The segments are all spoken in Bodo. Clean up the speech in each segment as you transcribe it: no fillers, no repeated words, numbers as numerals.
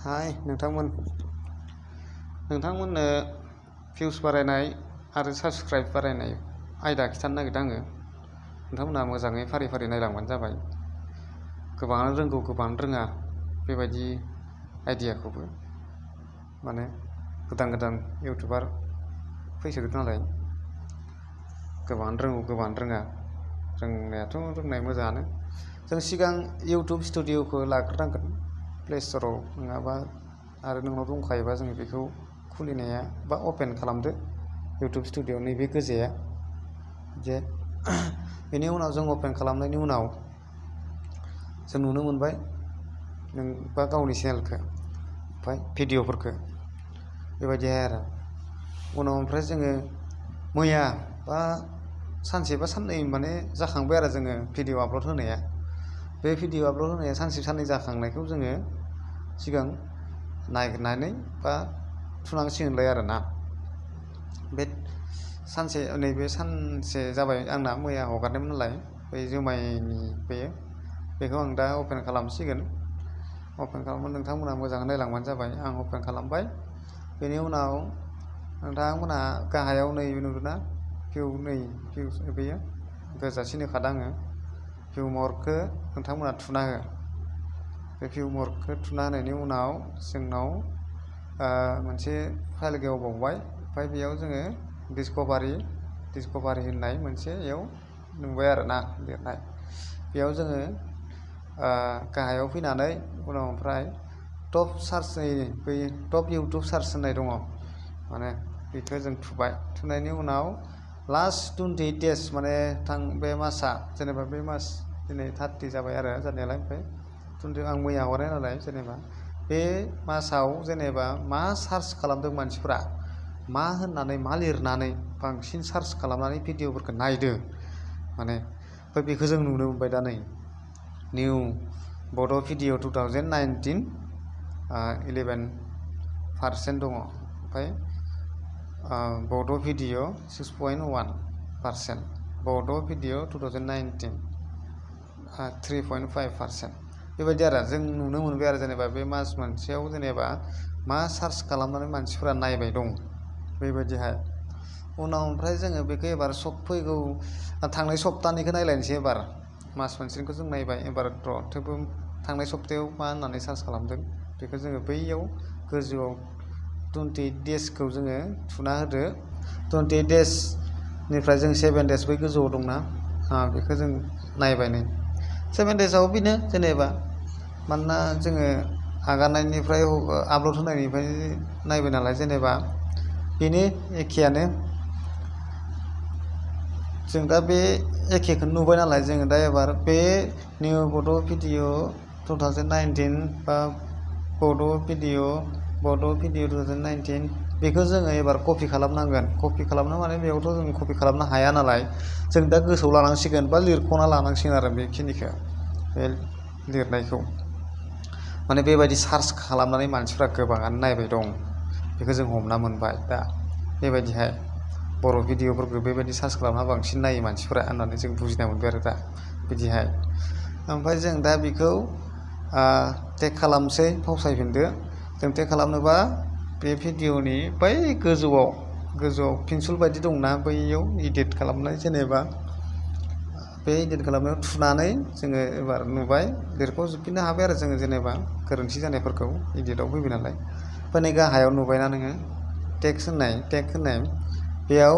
हाय नोंथांमोननो भिउस बारायनाय आरो साबस्क्राइब बारायनाय आयदा खिथानो नागिरदों आङो। नोंथांमोनहा मोजाङै फारि फारि नायलांबानो जाबाय। गोबाङानो रोंगौ, गोबाङानो रोङा बेबायदि आइडियाखौबो। माने गोदान इउटुबार फैसोदों नालाय, गोबाङानो रोंगौ, गोबाङानो रोङा। रोंनायाथ' रोंनाय मोजाङानो। जों सिगां इउटुब स्टुडिअ'खौ लाग्रोनांगोन प्ले स्ट'राव, नङाबा आरो नोंनाव दंखायोबा जोङो बेखौ खुलिनाया बा अपेन खालामदो इउटुब स्टुडिअ' नैबे गोजाया जे बेनि उनाव जों अपेन खालामनायनि उनाव जों नुनो मोनबाय नों बा गावनि चेनेलखौ ओमफ्राय भिडिअ'फोरखौ बेबायदिहाय आरो उनाव ओमफ्राय जोङो मैया बा सानसे बा साननै माने जाखांबाय आरो जोङो भिडिअ' आपल'ड होनाया। बे भिडिअ' आपल'ड होनाया सानसे साननै जाखांनायखौ जोङो सिगां नागिरनानै बा थुनांसिगोनलाय आरोना। बे नैबे सानसे जाबाय आंना, मैया हगारदोंमोन नालाय बै जुमायनि बेखौ आं दा अपेन खालामसिगोन। अपेन खालामनानै नोंथांमोनहा मोजाङै नायलांबानो जाबाय। आं अपेन खालामबाय। बेनि उनाव नोंथांमोनहा गाहायाव नै नुदोंना भिउस बेयो गोजासिन होखादों आङो। भिउ महरखौ नोंथांमोनहा थुना हो। बे भिउ महरखौ थुना होनायनि उनाव जोंनाव मोनसे फाइल गेवबावबाय। ओमफ्राय बेयाव जोङो डिसकभारि होननाय मोनसे बेयाव नुबाय आरोना लिरनाय। बेयाव जोङो गाहायाव फैनानै उनाव ओमफ्राय टप इउटुब सार्च होननाय दङ, माने बेखौ जों थुबाय। थुनायनि उनाव लास्ट 28 डेज माने बे मासआ जेनेबा बे मास दिनै 30 जाबाय आरो जानायालाय। ओमफ्राय आं मैया हगारनाय नालाय, जेनेबा बे मासाव जेनेबा मा सार्च खालामदों मानसिफ्रा, मा होननानै मा लिरनानै बांसिन सार्च खालामनानै भिडिअ'फोरखौ नायदों माने। ओमफ्राय बेखौ जों नुनो मोनबाय दा नै निउ बड' भिडिअ 2019 11% दङ। ओमफ्राय बड' भिडिअ 6.1%, बड' भिडिअ 2019 3.5%। बेबायदि आरो जों नुनो मोनबाय आरो जेनेबा बे मास मोनसेयाव जेनेबा मा सार्च खालामनानै मानसिफोरा नायबाय दं बेबायदिहाय। उनाव ओमफ्राय जोङो बेखौ एबार फैगौ थांनाय सप्तानिखौ नायलायनोसै। एबार मास मोनसेनिखौ जों नायबाय। एबार थेवबो थांनाय सप्तायाव मा होननानै सार्च खालामदों बेखौ जोङो बैयाव गोजौआव 28 डेजखौ जोङो थुना होदो। 28 डेजनिफ्राय जों 7 डेज बै गोजौआव दंना, बेखौ जों नायबाय। नै 7 डेजआव बेनो जेनेबा, मानोना जोङो आगारनायनिफ्राय आपल'ड होनायनिफ्राय नायबाय नालाय, जेनेबा बेनो एखेयानो। जों दा बे एखेखौनो नुबाय नालाय, जोङो दा एबार बे निउ बड' भिडिअ 2019 बा बड' भिडिअ 2019 बेखौ जोङो एबार कपि खालामनांगोन। कपि खालामनो माने बेयावथ' जों कपि खालामनो हाया नालाय, जों दा गोसोआव लानांसिगोन बा लिरख'ना लानांसिगोन आरो बेखिनिखौ, बे लिरनायखौ। माने बेबायदि सार्च खालामनानै मानसिफ्रा गोबाङानो नायबाय दं, बेखौ जों हमना मोनबाय दा। बेबायदिहाय बर' भिडिअफोरखौ बेबायदि सार्च खालामना बांसिन नायो मानसिफोरा होननानै जों बुजिना मोनबाय आरो दा बिदिहाय। ओमफ्राय जों दा बेखौ टेग खालामसै, फावसायफिनदो। जों टेग खालामनोबा बे भिडिअनि बै गोजौआव पेन्सिल बायदि दंना, बैयाव इडिट खालामनाय, जेनेबा बे इडिट खालामनायाव थुनानै जोङो एबार नुबाय, लिरख'जोबफिननो हाबाय आरो जोङो जेनेबा गोरोन्थि जानायफोरखौ। इडिटआव फैबाय नालाय। ओमफ्राय नै गाहायाव नुबायना नोङो टेग होननाय बेयाव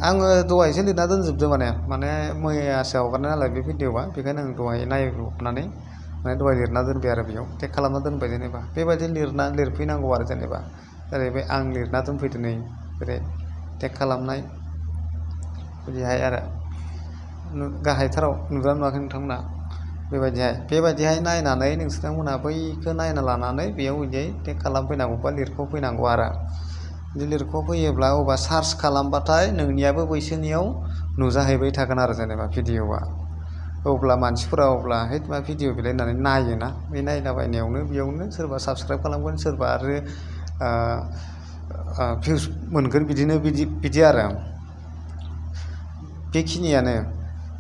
आङो दहायसो लिरना दोनजोबदों। माने मैयासो हगारनाय नालाय बे भिडिअआ, बेखायनो आं दहाय नायब्रबनानै माने दहाय लिरना दोनबाय आरो बेयाव टेग खालामना दोनबाय। जेनेबा बेबायदि लिरफैनांगौ आरो जेनेबा जाहैबाय आं लिरना दोनफैदो नै ओरै टेग खालामनाय बिदिहाय आरो। गाहायथाराव नुदोंना नुवाखै नोंथांमोना? बेबायदिहाय नायनानै नोंथांमोनहा बैखौ नायना लानानै बेयाव बिदि टेग खालामफैनांगौ बा लिरख'फैनांगौ आरो। बिदि लिरख'फैयोब्ला अबा सार्च खालामबाथाय नोंनियाबो बैसोरनियाव नुजाहैबाय थागोन आरो जेनेबा भिडिअआ। अब्ला मानसिफोरा है मा भिडिअ बेलाय होननानै नायोना, बे नायलाबायनायावनो बेयावनो सोरबा साबस्क्राइब खालामगोन, सोरबा आरो भिउस मोनगोन। बिदि आरो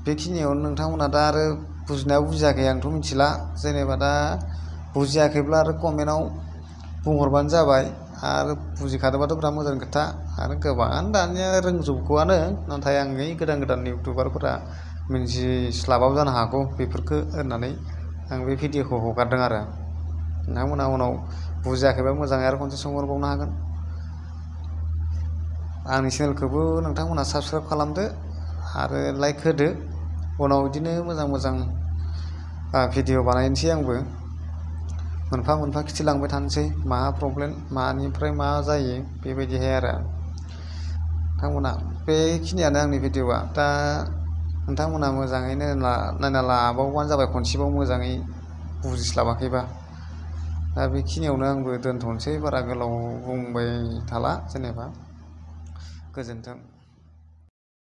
बेखिनियावनो नोंथांमोना दा आरो बुजिनायाव बुजियाखै आंथ' मिथिला। जेनेबा दा बुजियाखैब्ला आरो कमेन्टआव बुंहरबानो जाबाय आरो बुजिखादोंबाथ' बिराद मोजां खोथा आरो गोबाङानो दानिया रोंजोबगौआनो नाथाय आं ओइ गोदान इउटुबारफोरा मिन्थिस्लाबाबो जानो हागौ बेफोरखौ होननानै आं बे भिडिअखौ हगारदों आरो नोंथांमोना उनाव बुजियाखैबा मोजाङै आरो खनसे सोंहरबावनो हागोन आंनि चेनेलखौबो नोंथांमोना साबस्क्राइब खालामदो आरो लाइक होदो उनाव बिदिनो मोजां भिडिअ बानायनोसै आंबो मोनफा मोनफा खिथिलांबाय थानोसै मा प्रब्लेम मानिफ्राय मा जायो बेबायदिहाय आरो नोंथांमोना बेखिनियानो आंनि भिडिअआ दा नोंथांमोना मोजाङैनो नायना लाबावबानो जाबाय खनसेबाव मोजाङै बुजिस्लाबाखैबा दा बेखिनियावनो आंबो दोनथ'नोसै बारा गोलाव बुंबाय थाला जेनेबा गोजोन्थों